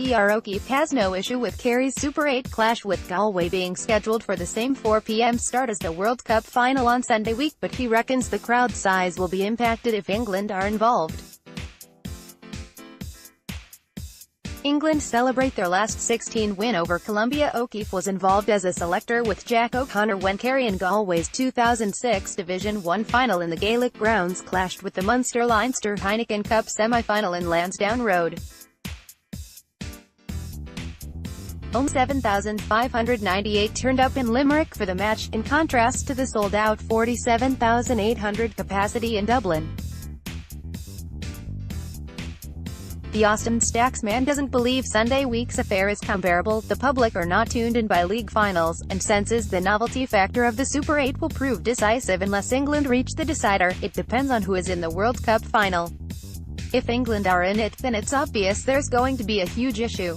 Ger O'Keeffe has no issue with Kerry's Super 8 clash with Galway being scheduled for the same 4 p.m. start as the World Cup final on Sunday week, but he reckons the crowd size will be impacted if England are involved. England celebrate their last 16 win over Colombia. O'Keeffe was involved as a selector with Jack O'Connor when Kerry and Galway's 2006 Division 1 final in the Gaelic Grounds clashed with the Munster-Leinster Heineken Cup semi-final in Lansdowne Road. 7,598 turned up in Limerick for the match, in contrast to the sold-out 47,800 capacity in Dublin. The Austin Stacks man doesn't believe Sunday week's affair is comparable. The public are not tuned in by league finals, and senses the novelty factor of the Super 8 will prove decisive unless England reach the decider. It depends on who is in the World Cup final. If England are in it, then it's obvious there's going to be a huge issue.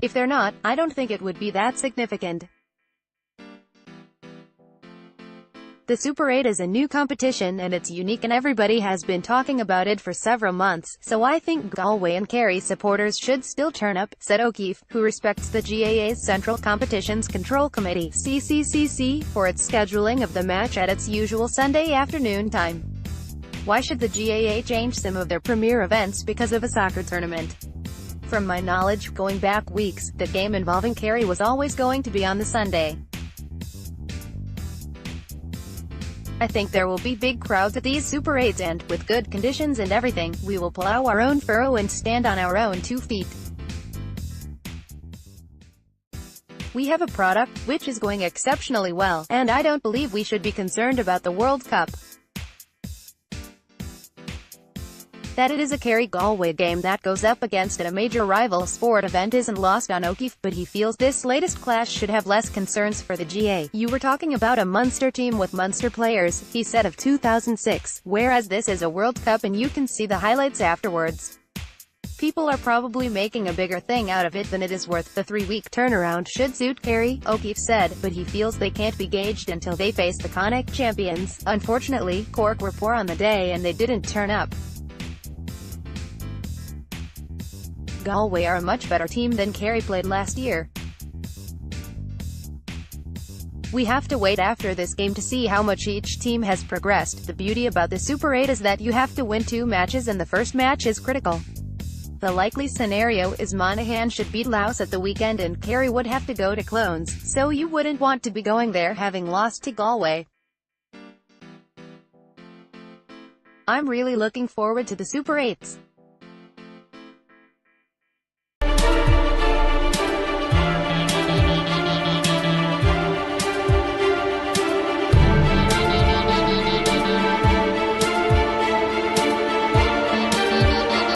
If they're not, I don't think it would be that significant. The Super 8 is a new competition and it's unique, and everybody has been talking about it for several months, so I think Galway and Kerry supporters should still turn up, said O'Keeffe, who respects the GAA's Central Competitions Control Committee (CCCC) for its scheduling of the match at its usual Sunday afternoon time. Why should the GAA change some of their premier events because of a soccer tournament? From my knowledge, going back weeks, the game involving Kerry was always going to be on the Sunday. I think there will be big crowds at these Super 8s and, with good conditions and everything, we will plow our own furrow and stand on our own 2 feet. We have a product, which is going exceptionally well, and I don't believe we should be concerned about the World Cup. That it is a Kerry-Galway game that goes up against a major rival sport event isn't lost on O'Keeffe, but he feels this latest clash should have less concerns for the GA. You were talking about a Munster team with Munster players, he said of 2006, whereas this is a World Cup and you can see the highlights afterwards. People are probably making a bigger thing out of it than it is worth. The 3-week turnaround should suit Kerry, O'Keeffe said, but he feels they can't be gauged until they face the Connacht champions. Unfortunately, Cork were poor on the day and they didn't turn up. Galway are a much better team than Kerry played last year. We have to wait after this game to see how much each team has progressed. The beauty about the Super 8 is that you have to win 2 matches and the first match is critical. The likely scenario is Monaghan should beat Louth at the weekend and Kerry would have to go to Clones, so you wouldn't want to be going there having lost to Galway. I'm really looking forward to the Super 8s.